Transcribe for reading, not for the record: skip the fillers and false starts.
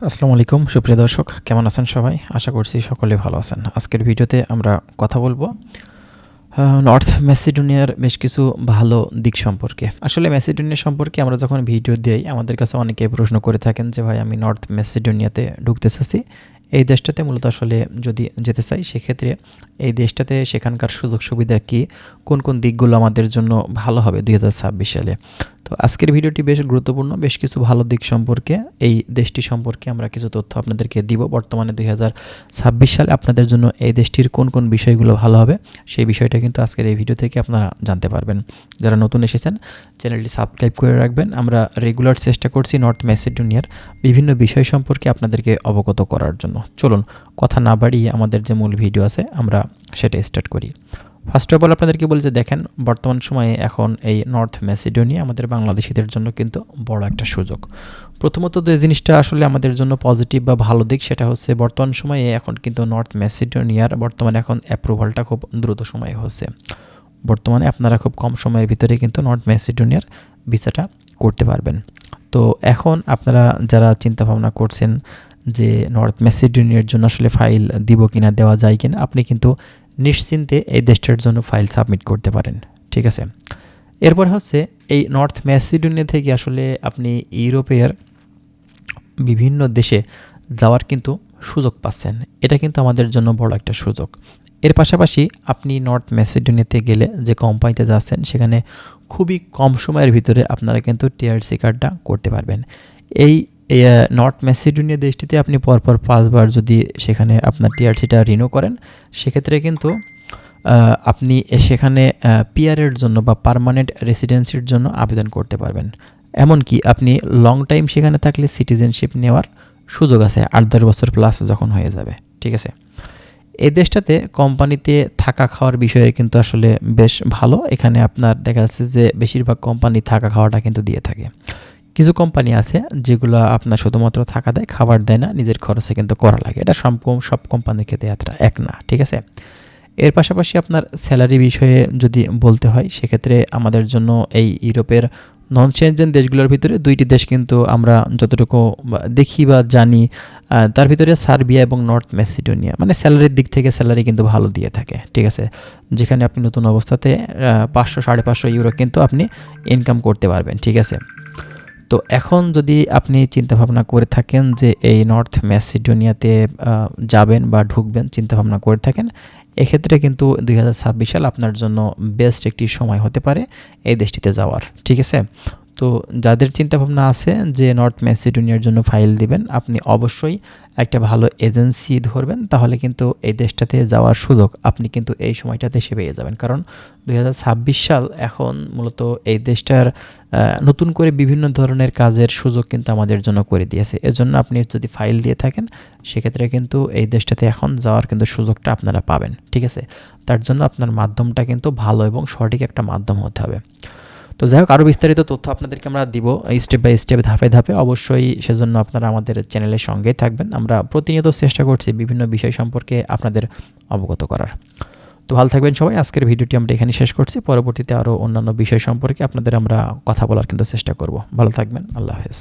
আসসালামু আলাইকুম সুপ্রিয় দর্শক, কেমন আছেন সবাই? আশা করছি সকলে ভালো আছেন। আজকের ভিডিওতে আমরা কথা বলবো নর্থ ম্যাসিডোনিয়ার বেশ কিছু ভালো দিক সম্পর্কে। আসলে ম্যাসিডোনিয়া সম্পর্কে আমরা যখন ভিডিও দেই, আমাদের কাছে অনেকে প্রশ্ন করে থাকেন যে ভাই আমি নর্থ ম্যাসিডোনিয়াতে ঢুকতে চাচ্ছি, এই দেশটাতে মূলত আসলে যদি যেতে চাই সেক্ষেত্রে এই দেশটাতে সেখানকার সুযোগ সুবিধা কী, কোন কোন দিকগুলো আমাদের জন্য ভালো হবে 2026 সালে। তো আজকের ভিডিওটি বেশ গুরুত্বপূর্ণ, বেশ কিছু ভালো দিক সম্পর্কে, এই দেশটি সম্পর্কে আমরা কিছু তথ্য আপনাদেরকে দিব। বর্তমানে 2026 সালে আপনাদের জন্য এই দেশটির কোন কোন বিষয়গুলো ভালো হবে সেই বিষয়টা কিন্তু আজকের এই ভিডিও থেকে আপনারা জানতে পারবেন। যারা নতুন এসেছেন চ্যানেলটি সাবস্ক্রাইব করে রাখবেন। আমরা রেগুলার চেষ্টা করছি নর্থ ম্যাসিডোনিয়ার বিভিন্ন বিষয় সম্পর্কে আপনাদেরকে অবগত করার জন্য। চলুন কথা না বাড়িয়ে আমাদের যে মূল ভিডিও আছে আমরা সেটা স্টার্ট করি। ফার্স্ট অফ অল আপনাদেরকে বলি যে দেখেন, বর্তমান সময়ে এখন এই নর্থ ম্যাসিডোনিয়া আমাদের বাংলাদেশিদের জন্য কিন্তু বড় একটা সুযোগ। প্রথমত যে জিনিসটা আসলে আমাদের জন্য পজিটিভ বা ভালো দিক সেটা হচ্ছে বর্তমান সময়ে এখন কিন্তু নর্থ ম্যাসিডোনিয়ার বর্তমানে এখন অ্যাপ্রুভালটা খুব দ্রুত সময়ে হচ্ছে। বর্তমানে আপনারা খুব কম সময়ের ভিতরে কিন্তু নর্থ ম্যাসিডোনিয়ার ভিসাটা করতে পারবেন। তো এখন আপনারা যারা চিন্তা ভাবনা করছেন যে নর্থ ম্যাসিডোনিয়ার জন্য আসলে ফাইল দিব কিনা, দেওয়া যায় কিনা, আপনি কিন্তু নিশ্চিন্তে এই দেশটার জন্য ফাইল সাবমিট করতে পারেন। ঠিক আছে, এরপর হচ্ছে এই নর্থ ম্যাসিডোনিয়া থেকে আসলে আপনি ইউরোপের বিভিন্ন দেশে যাওয়ার কিন্তু সুযোগ পাচ্ছেন। এটা কিন্তু আমাদের জন্য বড় একটা সুযোগ। এর পাশাপাশি আপনি নর্থ ম্যাসিডোনিয়াতে গেলে যে কোম্পানিতে যাচ্ছেন সেখানে খুবই কম সময়ের ভিতরে আপনারা কিন্তু টিআরসি কার্ডটা করতে পারবেন। এই নর্থ ম্যাসিডোনিয়া দেশটিতে আপনি পরপর 5 বার যদি সেখানে আপনার টিআরসিটা রিনিউ করেন সেক্ষেত্রে কিন্তু আপনি সেখানে পিআরের জন্য বা পার্মানেন্ট রেসিডেন্সির জন্য আবেদন করতে পারবেন। এমনকি আপনি লং টাইম সেখানে থাকলে সিটিজেনশিপ নেওয়ার সুযোগ আছে 8-10 বছর প্লাস যখন হয়ে যাবে। ঠিক আছে, এই দেশটাতে কোম্পানিতে থাকা খাওয়ার বিষয়ে কিন্তু আসলে বেশ ভালো। এখানে আপনার দেখা যাচ্ছে যে বেশিরভাগ কোম্পানি থাকা খাওয়াটা কিন্তু দিয়ে থাকে। কিছু কোম্পানি আছে যেগুলো আপনার শুধুমাত্র থাকা দেয়, খাবার দেয় না, নিজের খরচে কিন্তু করা লাগে। এটা সব কোম্পানির ক্ষেত্রে এক না। ঠিক আছে, এর পাশাপাশি আপনার স্যালারি বিষয়ে যদি বলতে হয় সেক্ষেত্রে আমাদের জন্য এই ইউরোপের নন সেনজেন দেশগুলোর ভিতরে 2টি দেশ কিন্তু আমরা যতটুকু দেখি বা জানি, তার ভিতরে সার্বিয়া এবং নর্থ ম্যাসিডোনিয়া, মানে স্যালারির দিক থেকে স্যালারি কিন্তু ভালো দিয়ে থাকে। ঠিক আছে, যেখানে আপনি নতুন অবস্থাতে 500-550 ইউরো কিন্তু আপনি ইনকাম করতে পারবেন। ঠিক আছে, তো এখন যদি আপনি চিন্তাভাবনা করে থাকেন যে এই নর্থ ম্যাসিডোনিয়াতে যাবেন বা ঢুকবেন, চিন্তাভাবনা করে থাকেন, এক্ষেত্রে কিন্তু 2026 সাল আপনার জন্য বেস্ট একটি সময় হতে পারে এই দেশটিতে যাওয়ার। ঠিক আছে, তো যাদের চিন্তাভাবনা আছে যে নর্থ ম্যাসিডোনিয়ার জন্য ফাইল দিবেন, আপনি অবশ্যই একটা ভালো এজেন্সি ধরবেন, তাহলে কিন্তু এই দেশটাতে যাওয়ার সুযোগ আপনি কিন্তু এই সময়টাতে এসে পেয়ে যাবেন। কারণ 2026 সাল এখন মূলত এই দেশটার নতুন করে বিভিন্ন ধরনের কাজের সুযোগ কিন্তু আমাদের জন্য করে দিয়েছে। এজন্য আপনি যদি ফাইল দিয়ে থাকেন সেক্ষেত্রে কিন্তু এই দেশটাতে এখন যাওয়ার কিন্তু সুযোগটা আপনারা পাবেন। ঠিক আছে, তার জন্য আপনার মাধ্যমটা কিন্তু ভালো এবং সঠিক একটা মাধ্যম হতে হবে। তো যাই হোক, আরও বিস্তারিত তথ্য আপনাদেরকে আমরা দিব স্টেপ বাই স্টেপ, ধাপে ধাপে। অবশ্যই সেজন্য আপনারা আমাদের চ্যানেলের সঙ্গেই থাকবেন। আমরা প্রতিনিয়ত চেষ্টা করছি বিভিন্ন বিষয় সম্পর্কে আপনাদের অবগত করার। তো ভালো থাকবেন সবাই। আজকের ভিডিওটি আমরা এখানে শেষ করছি। পরবর্তীতে আরও অন্যান্য বিষয় সম্পর্কে আপনাদের আমরা কথা বলার কিন্তু চেষ্টা করব। ভালো থাকবেন, আল্লাহ হাফেজ।